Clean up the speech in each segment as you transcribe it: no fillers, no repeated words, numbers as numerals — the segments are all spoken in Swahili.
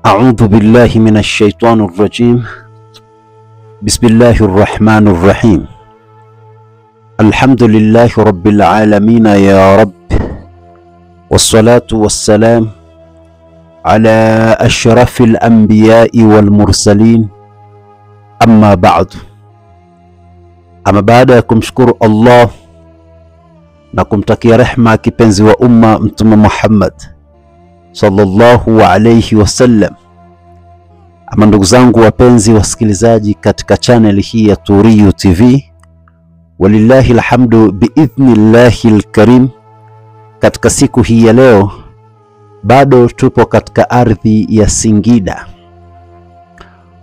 أعوذ بالله من الشيطان الرجيم. بسم الله الرحمن الرحيم. الحمد لله رب العالمين يا رب، والصلاة والسلام على أشرف الأنبياء والمرسلين، أما بعد. أما بعدكم شكر الله نكم تكي رحمة كبنزي وأمة متم محمد sallallahu alayhi wasallam. Ama ndugu zangu wapenzi wasikilizaji katika channel hii ya Turiyu TV, walillahi alhamdu biidhnillahi alkarim. Katika siku hii ya leo bado tupo katika ardhi ya Singida.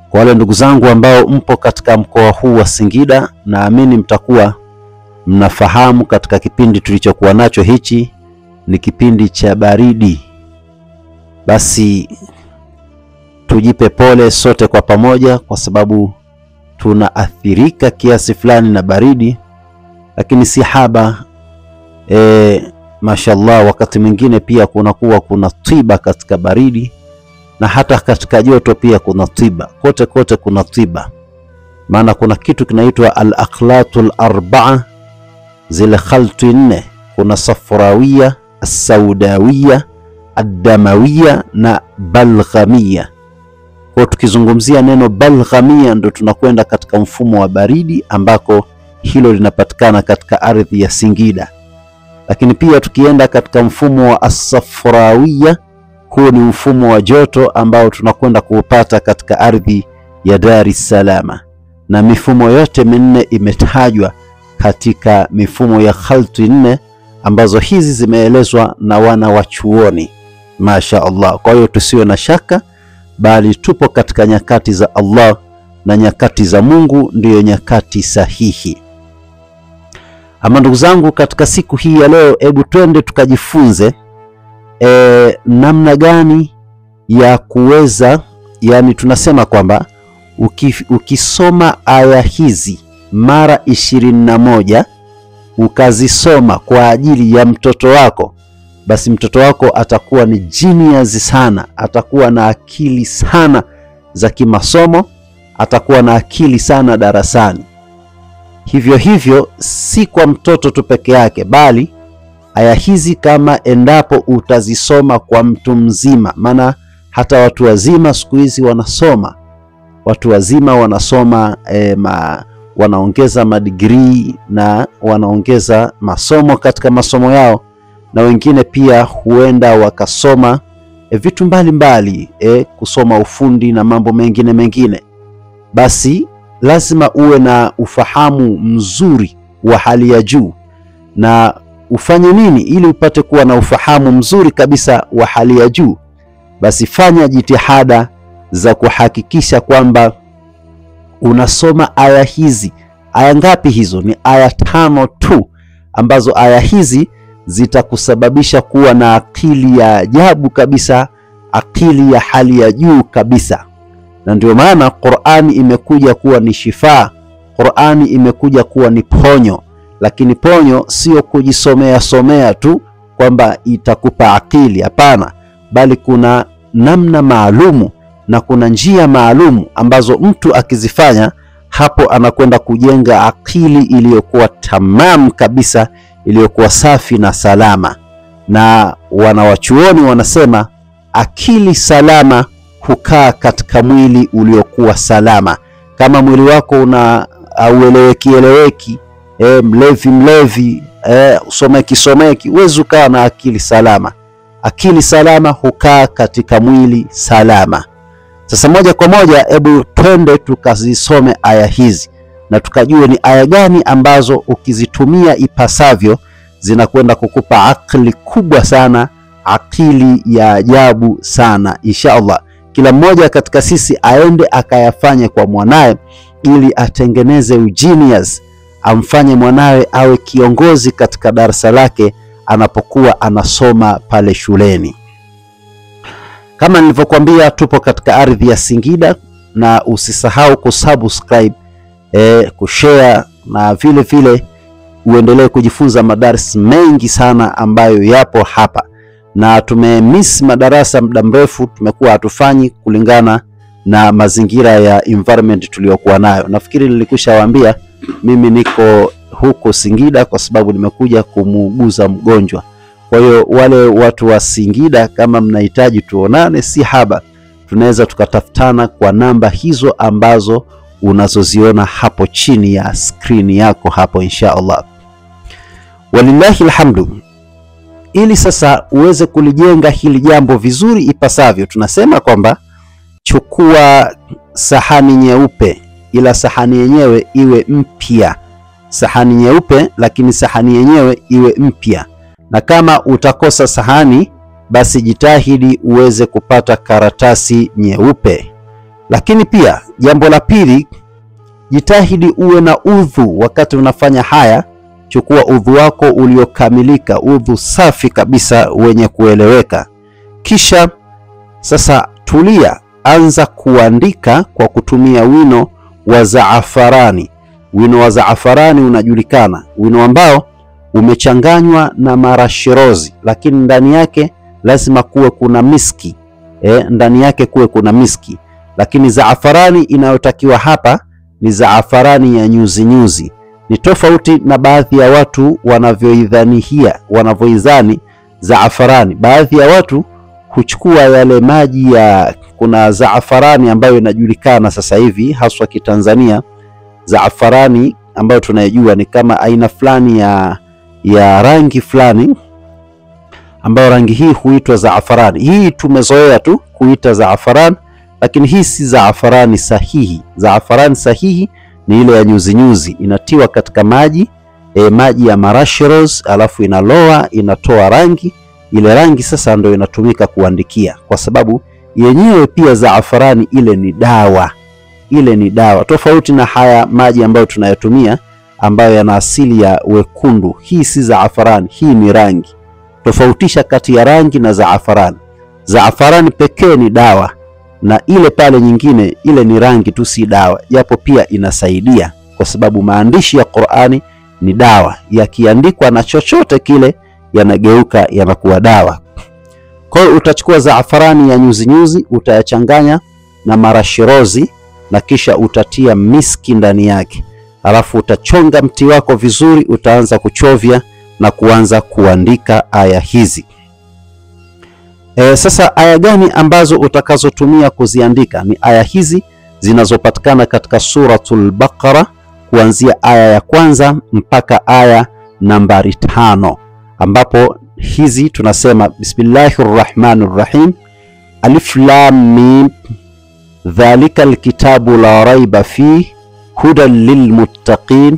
Kwa wale ndugu zangu ambao mpo katika mkoa huu wa Singida, naamini mtakuwa mnafahamu katika kipindi tulichokuwa nacho hichi ni kipindi cha baridi. Basi tujipe pole sote kwa pamoja, kwa sababu tunaathirika kiasi fulani na baridi, lakini si haba. Mashallah, wakati mwingine pia kuna tiba katika baridi, na hata katika joto pia kuna tiba. Kote kuna tiba. Maana kuna kitu kinaitwa al-akhlatul arba'a, zile khaltu nne. Kuna safrawiyya, as-saudawiyya, ad-damawiyya na balghamiyya. Kwa tukizungumzia neno balghamiyya ndo tunakwenda katika mfumo wa baridi ambako hilo linapatikana katika ardhi ya Singida. Lakini pia tukienda katika mfumo wa as-safrawiyya, huo ni mfumo wa joto ambao tunakwenda kuupata katika ardhi ya Dar es Salaam. Na mifumo yote minne imetajwa katika mifumo ya khaltu nne, ambazo hizi zimeelezwa na wana wa chuoni. Masha Allah. Kwa hiyo tusiwe na shaka, bali tupo katika nyakati za Allah, na nyakati za Mungu ndiyo nyakati sahihi. Ama ndugu zangu, katika siku hii ya leo, hebu twende tukajifunze namna gani ya kuweza, yani tunasema kwamba ukisoma aya hizi mara 21 ukazisoma kwa ajili ya mtoto wako, basi mtoto wako atakuwa ni genius sana, atakuwa na akili sana za kimasomo, atakuwa na akili sana darasani. Hivyo si kwa mtoto tu peke yake, bali aya hizi kama endapo utazisoma kwa mtu mzima, maana hata watu wazima siku hizi wanasoma. Watu wazima wanasoma, wanaongeza madigrii na wanaongeza masomo katika masomo yao, na wengine pia huenda wakasoma vitu mbalimbali, kusoma ufundi na mambo mengine. Basi lazima uwe na ufahamu mzuri wa hali ya juu. Na ufanye nini ili upate kuwa na ufahamu mzuri kabisa wa hali ya juu? Basi fanya jitihada za kuhakikisha kwamba unasoma aya hizi. Aya ngapi hizo? Ni aya 5 tu, ambazo aya hizi zitakusababisha kuwa na akili ya ajabu kabisa, akili ya hali ya juu kabisa. Na ndio maana Qur'ani imekuja kuwa ni shifa, Qur'ani imekuja kuwa ni ponyo. Lakini ponyo sio kujisomea tu kwamba itakupa akili, hapana, bali kuna namna maalumu na kuna njia maalumu ambazo mtu akizifanya, hapo anakwenda kujenga akili iliyokuwa tamam kabisa, iliyokuwa safi na salama. Na wanawachuoni wanasema akili salama hukaa katika mwili uliokuwa salama. Kama mwili wako una aueleweki, mlevi, someki, huwezi ukawa na akili salama. Akili salama hukaa katika mwili salama. Sasa moja kwa moja, hebu twende tukazisome aya hizi na tukajue ni aya gani ambazo ukizitumia ipasavyo zinakwenda kukupa akili kubwa sana, akili ya ajabu sana. Insha Allah kila mmoja katika sisi aende akayafanye kwa mwanae, ili atengeneze ugenius, amfanye mwanawe awe kiongozi katika darasa lake anapokuwa anasoma pale shuleni. Kama nilivyokuambia, tupo katika ardhi ya Singida, na usisahau kusubscribe, kushare, na vile uendelee kujifunza madarasa mengi sana ambayo yapo hapa. na tumemiss madarasa muda mrefu, tumekuwa hatufanyi kulingana na mazingira ya environment tuliyokuwa nayo. Nafikiri nilikushawaambia mimi niko huko Singida kwa sababu nimekuja kumuuguza mgonjwa. Kwa hiyo wale watu wa Singida, kama mnahitaji tuonane, si haba, tunaweza tukatafutana kwa namba hizo ambazo unazoziona hapo chini ya screen yako hapo insha Allah. Walillahi alhamdu. Ili sasa uweze kulijenga hili jambo vizuri ipasavyo, tunasema kwamba chukua sahani nyeupe, ila sahani yenyewe iwe mpya. Sahani nyeupe, lakini sahani yenyewe iwe mpya. Na kama utakosa sahani, basi jitahidi uweze kupata karatasi nyeupe. Lakini pia jambo la pili, jitahidi uwe na udhu wakati unafanya haya. Chukua udhu wako uliokamilika, udhu safi kabisa wenye kueleweka. Kisha sasa tulia, anza kuandika kwa kutumia wino wa zaafarani. Wino wa zaafarani unajulikana, wino ambao umechanganywa na marashirozi, lakini ndani yake lazima kuwe kuna miski. Ndani yake kuwe kuna miski. Lakini zaafarani inayotakiwa hapa ni zaafarani ya nyuzi nyuzi. Ni tofauti na baadhi ya watu wanavyoidhani zaafarani. Baadhi ya watu huchukua yale maji ya, kuna zaafarani ambayo inajulikana sasa hivi haswa kitanzania, zaafarani ambayo tunayojua ni kama aina fulani ya rangi fulani, ambayo rangi hii huitwa zaafarani. Hii tumezoea tu kuita zaafarani, lakini hii si zaafarani sahihi. Zaafarani sahihi ni ile ya nyuzi nyuzi, inatiwa katika maji maji ya marashiros, alafu inaloa, inatoa rangi. Ile rangi sasa ndio inatumika kuandikia, kwa sababu yenyewe pia zaafarani ile ni dawa. Ile ni dawa tofauti na haya maji ambayo tunayatumia ambayo yana asili ya wekundu. Hii si zaafarani, hii ni rangi. Tofautisha kati ya rangi na zaafarani. Zaafarani pekee ni dawa, na ile pale nyingine ile ni rangi tu, si dawa, japo pia inasaidia, kwa sababu maandishi ya Qur'ani ni dawa. Yakiandikwa na chochote kile yanageuka yanakuwa dawa. Kwa hiyo utachukua zaafarani ya nyuzi nyuzi, utayachanganya na marashirozi, na kisha utatia miski ndani yake. Alafu utachonga mti wako vizuri, utaanza kuchovya na kuanza kuandika aya hizi. Sasa aya gani ambazo utakazotumia kuziandika? Ni aya hizi zinazopatikana katika suratul Baqara kuanzia aya ya kwanza mpaka aya nambari 5, ambapo hizi tunasema Bismillahirrahmanirrahim, Alif Lam Mim, Dhalika alkitabu la raiba fihi hudan lilmuttaqin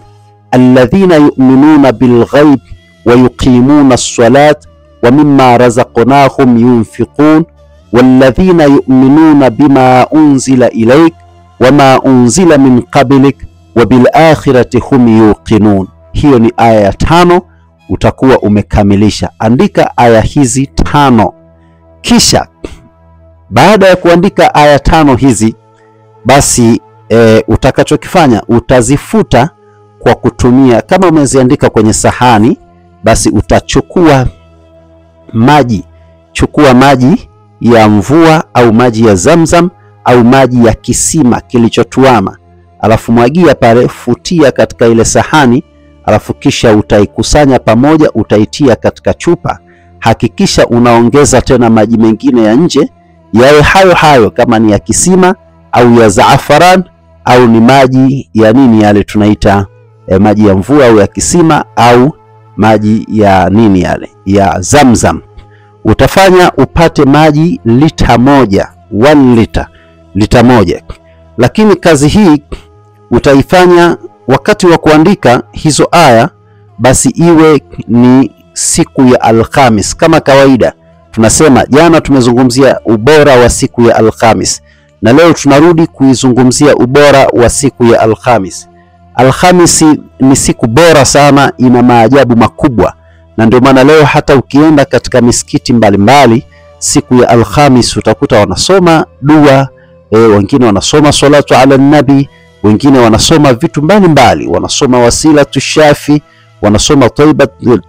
alladhina yu'minuna bilghaib wa yuqimuna as-salat wa mimma razaqnahum yunfiqun walladhina yu'minuna bima unzila ilayk wama unzila min qablik wa bil akhirati hum yuqinun. Hiyo ni aya ya 5, utakuwa umekamilisha. Andika aya hizi 5. Kisha baada ya kuandika aya 5 hizi, basi utakachokifanya utazifuta kwa kutumia, kama umeziandika kwenye sahani, basi utachukua maji. Chukua maji ya mvua au maji ya Zamzam au maji ya kisima kilichotuama, alafu mwagia pale, futia katika ile sahani, alafu kisha utaikusanya pamoja, utaitia katika chupa. Hakikisha unaongeza tena maji mengine ya nje, yawe hayo hayo, kama ni ya kisima au ya zaafaran au ni maji ya nini yale tunaita maji ya mvua au ya kisima au maji ya nini yale ya Zamzam. Utafanya upate maji lita moja, 1 lita moja. Lakini kazi hii utaifanya wakati wa kuandika hizo aya, basi iwe ni siku ya Alhamis. Kama kawaida tunasema, jana tumezungumzia ubora wa siku ya Alhamis, na leo tunarudi kuizungumzia ubora wa siku ya Alhamis. Alhamisi ni siku bora sana, ina maajabu makubwa, na ndio maana leo hata ukienda katika misikiti mbalimbali siku ya Alhamis utakuta wanasoma dua, wengine wanasoma salatu ala nabi, wengine wanasoma vitu mbalimbali, wanasoma wasilatu shafi, wanasoma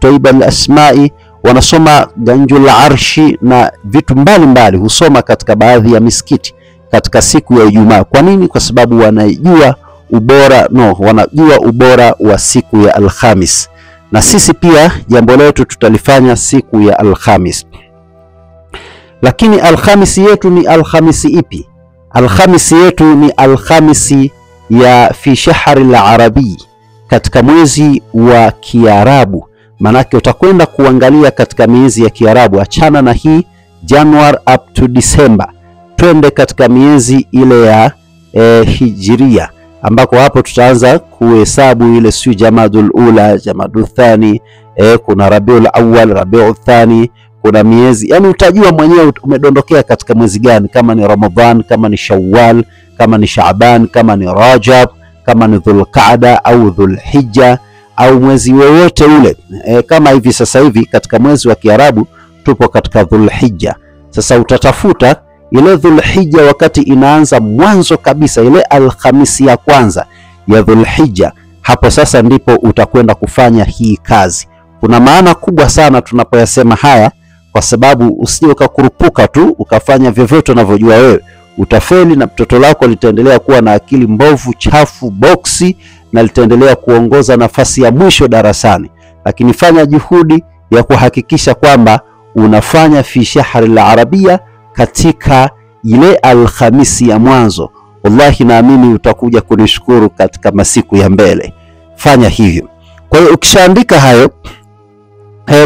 taiba al-asma'i, wanasoma Ganjul Arshi na vitu mbalimbali husoma katika baadhi ya misikiti katika siku ya Ijumaa. Kwa nini? Kwa sababu wanajua ubora wa siku ya Alhamis, na sisi pia jambo letu tutalifanya siku ya Alhamis. Lakini Alhamisi yetu ni Alhamisi ipi? Alhamisi yetu ni Alhamisi ya fi shahri al-arabi, katika mwezi wa Kiarabu. Manake utakwenda kuangalia katika miezi ya Kiarabu, achana na hii January up to December, twende katika miezi ile ya Hijiria, ambako hapo tutaanza kuhesabu ile si Jamadul Ula, Jamadul Thani, kuna Rabiul Awwal, Rabiul Thani, kuna miezi, yani utajua mwenyewe umedondokea katika mwezi gani, kama ni Ramadhan, kama ni Shawwal, kama ni Shaaban, kama ni Rajab, kama ni Dhulqaada au Dhulhijja au mwezi wowote ule. Kama hivi sasa hivi katika mwezi wa Kiarabu tupo katika Dhulhijja. Sasa utatafuta ile Dhulhijja wakati inaanza mwanzo kabisa, ile Alhamisi ya kwanza ya Dhulhijja, hapo sasa ndipo utakwenda kufanya hii kazi. Kuna maana kubwa sana tunapoyasema haya, kwa sababu usije ukakurupuka tu ukafanya vyovyote unavyojua wewe, utafeli na mtoto lako litaendelea kuwa na akili mbovu, chafu, boksi, na litaendelea kuongoza nafasi ya mwisho darasani. Lakini fanya juhudi ya kuhakikisha kwamba unafanya fi shahri al-arabia katika ile Alhamisi ya mwanzo. Wallahi naamini utakuja kunishukuru katika masiku ya mbele. Fanya hivyo. Kwa hiyo ukishaandika hayo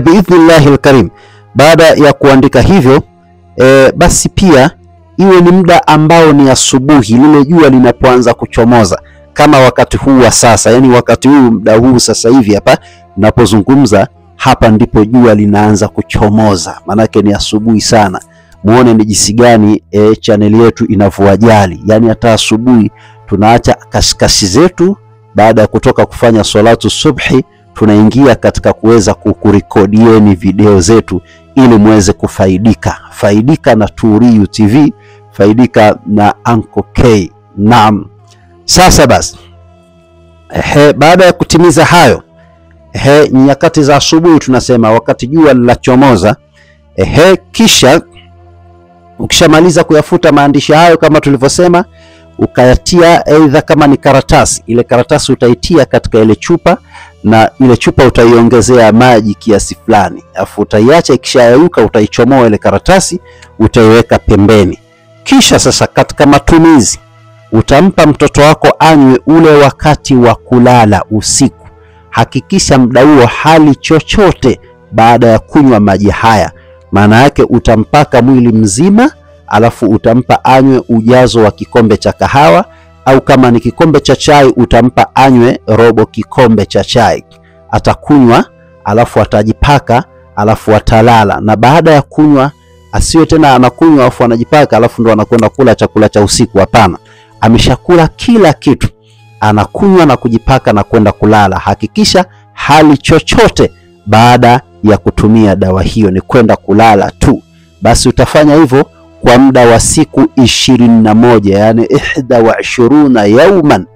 biidhnillahil karim, baada ya kuandika hivyo basi pia iwe ni muda ambao ni asubuhi, lile jua linapoanza kuchomoza, kama wakati huu wa sasa, yani wakati huu, muda huu sasa hivi hapa ninapozungumza hapa, ndipo jua linaanza kuchomoza, manake ni asubuhi sana. Muone ni jinsi gani channel yetu inavyowajali, yani hata asubuhi tunaacha kashikashi zetu, baada ya kutoka kufanya salatu subhi tunaingia katika kuweza kukurekodieni video zetu ili muweze faidika na Turiyu TV, faidika na Uncle K. Naam. Sasa basi baada ya kutimiza hayo, nyakati za asubuhi tunasema wakati jua linachomoza, kisha ukishamaliza kuyafuta maandishi hayo kama tulivyosema, ukayatia aidha kama ni karatasi, ile karatasi utaitia katika ile chupa, na ile chupa utaiongezea maji kiasi fulani, afu utaiacha ikishayayuka, utaichomoa ile karatasi, utaiweka pembeni. Kisha sasa katika matumizi, utampa mtoto wako anywe ule wakati wa kulala usiku. Hakikisha muda huo hali chochote baada ya kunywa maji haya, maana yake utampaka mwili mzima, alafu utampa anywe ujazo wa kikombe cha kahawa, au kama ni kikombe cha chai utampa anywe robo kikombe cha chai. Atakunywa, alafu atajipaka, alafu atalala. Na baada ya kunywa asiwe tena anakunywa alafu anajipaka alafu ndo anakwenda kula chakula cha usiku. Hapana, ameshakula kila kitu, anakunywa na kujipaka na kwenda kulala. Hakikisha hali chochote baada ya kutumia dawa hiyo, ni kwenda kulala tu. Basi utafanya hivyo kwa muda wa siku 21, yani 21 yauman,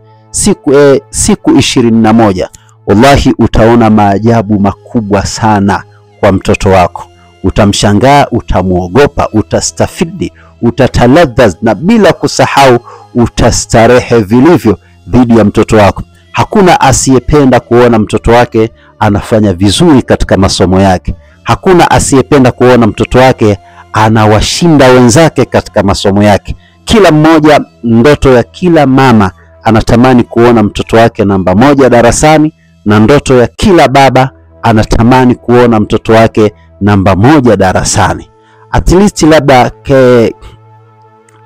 siku 21. Wallahi utaona maajabu makubwa sana kwa mtoto wako. Utamshangaa, utamuogopa, utastafidi, utataladhaz, na bila kusahau utastarehe vilivyo dhidi ya mtoto wako. Hakuna asiyependa kuona mtoto wake anafanya vizuri katika masomo yake. Hakuna asiyependa kuona mtoto wake anawashinda wenzake katika masomo yake. Kila mmoja, ndoto ya kila mama anatamani kuona mtoto wake namba 1 darasani, na ndoto ya kila baba anatamani kuona mtoto wake namba 1 darasani. At least labda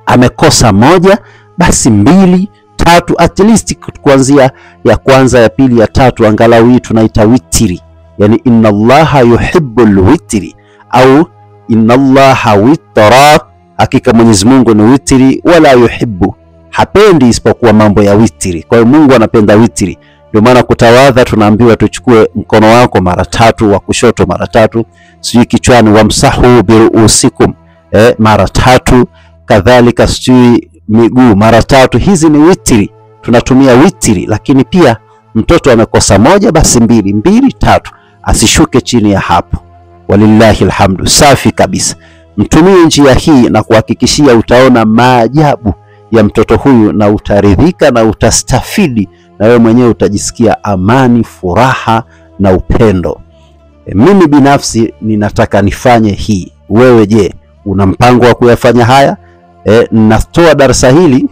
amekosa 1, basi 2, 3, at least kuanzia ya kwanza, ya pili, ya tatu, angalau hii tunaita witri. Yani inna Allaha yuhibbul witri, au inna Allaha witra, hakika Mwenyezi Mungu ni witri, wala yuhibbu, hapendi isipokuwa mambo ya witri. Kwa hiyo Mungu anapenda witri. Ndio maana kutawadha tunaambiwa tuchukue mkono wako mara 3, wa kushoto mara 3, sijui kichwani, wamsahu biruusikum mara 3, kadhalika sijui miguu mara 3. Hizi ni witri, tunatumia witri. Lakini pia mtoto amekosa 1, basi 2, 2, 3, asishuke chini ya hapo. Walillahi alhamdu. Safi kabisa. Mtumie njia hii na kuhakikishia utaona maajabu ya mtoto huyu na utaridhika na utastafidi, na wewe mwenyewe utajisikia amani, furaha na upendo. Mimi binafsi ninataka nifanye hii. Wewe je, una mpango wa kuyafanya haya? Natoa darasa hili,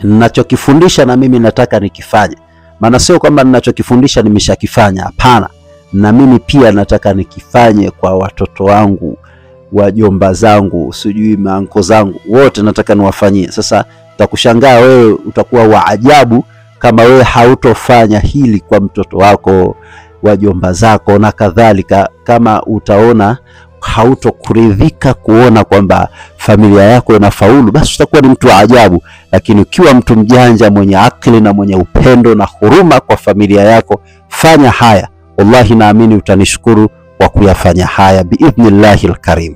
ninachokifundisha na mimi nataka nikifanye. Maana sio kwamba ninachokifundisha nimeshakifanya, hapana. Na mimi pia nataka nikifanye kwa watoto wangu, wajomba zangu, sijui maanko zangu, wote nataka niwafanyie. Sasa utakushangaa wewe, utakuwa wa ajabu kama wewe hautofanya hili kwa mtoto wako, wajomba zako na kadhalika. Kama utaona hautokuridhika kuona kwamba familia yako inafaulu, basi utakuwa ni mtu wa ajabu. Lakini ukiwa mtu mjanja, mwenye akili na mwenye upendo na huruma kwa familia yako, fanya haya. Wallahi naamini utanishukuru kwa kuyafanya haya biidhnillahil karim.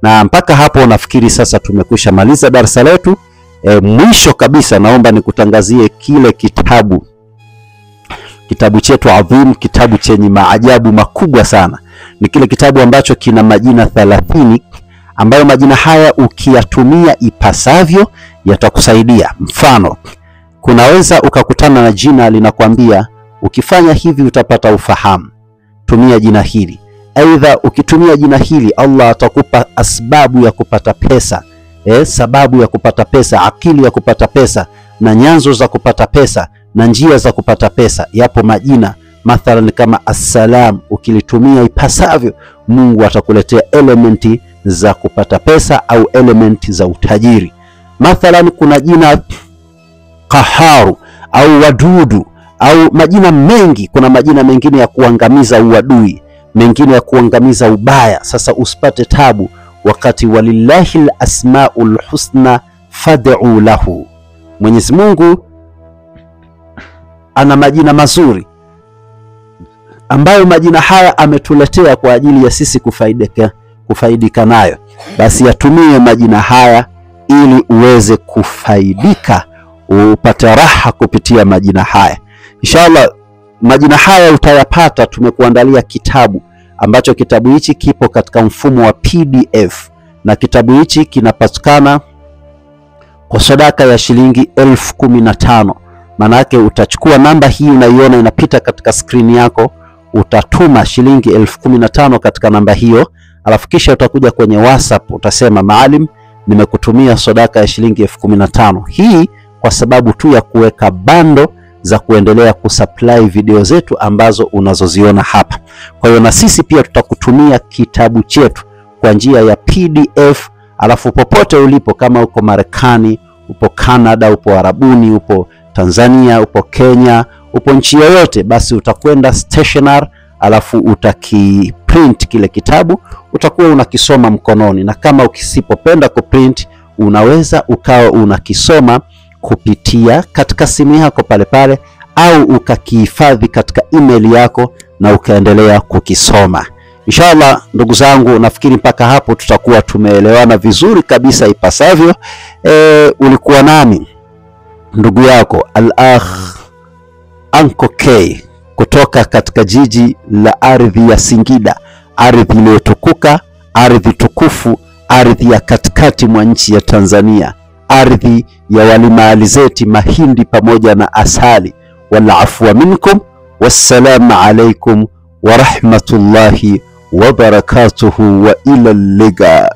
Na mpaka hapo nafikiri sasa tumekwisha maliza darasa letu. Mwisho kabisa naomba nikutangazie kile kitabu chetu adhim, kitabu chenye maajabu makubwa sana. Ni kile kitabu ambacho kina majina 30 ambayo majina haya ukiyatumia ipasavyo yatakusaidia. Mfano, kunaweza ukakutana na jina linakwambia ukifanya hivi utapata ufahamu, tumia jina hili. Aidha ukitumia jina hili Allah atakupa asbabu ya kupata pesa, sababu ya kupata pesa, akili ya kupata pesa, na nyanzo za kupata pesa, na njia za kupata pesa. Yapo majina mathalan kama Assalam, ukilitumia ipasavyo Mungu atakuletea elementi za kupata pesa au elementi za utajiri. Mathalan kuna jina Qaharu au Wadudu au majina mengi. Kuna majina mengine ya kuangamiza uadui, mengine ya kuangamiza ubaya. Sasa usipate tabu wakati walillahi al-asmaul husna fad'u lahu. Mwenyezi Mungu ana majina mazuri ambayo majina haya ametuletea kwa ajili ya sisi kufaidika nayo. Basi yatumie majina haya ili uweze kufaidika, upate raha kupitia majina haya. Inshallah majina haya utayapata. Tumekuandalia kitabu ambacho kitabu hichi kipo katika mfumo wa PDF, na kitabu hichi kinapatikana kwa sadaka ya shilingi 15,000. Maana yake utachukua namba hii unaiona inapita katika skrini yako, utatuma shilingi 15,000 katika namba hiyo, alafu kisha utakuja kwenye WhatsApp utasema Maalim, nimekutumia sadaka ya shilingi 15,000. Hii kwa sababu tu ya kuweka bando za kuendelea kusupply video zetu ambazo unazoziona hapa. Kwa hiyo na sisi pia tutakutumia kitabu chetu kwa njia ya PDF, alafu popote ulipo, kama uko Marekani, upo Canada, upo Arabuni, upo Tanzania, upo Kenya, upo nchi yoyote, basi utakwenda stationery, alafu utakiprint kile kitabu, utakuwa unakisoma mkononi. Na kama ukisipopenda kuprint, unaweza ukawa unakisoma kupitia katika simu yako pale pale, au ukakihifadhi katika email yako na ukaendelea kukisoma. Inshallah ndugu zangu, nafikiri mpaka hapo tutakuwa tumeelewana vizuri kabisa ipasavyo. Ulikuwa nami ndugu yako Al-Akh Anko K kutoka katika jiji la ardhi ya Singida, ardhi iliyotukuka, ardhi tukufu, ardhi ya katikati mwa nchi ya Tanzania, ardhi ya walima alizeti, mahindi pamoja na asali. Wal afwa minkum, wassalamu alaikum wa rahmatullahi wa barakatuhu, wa ila liqa.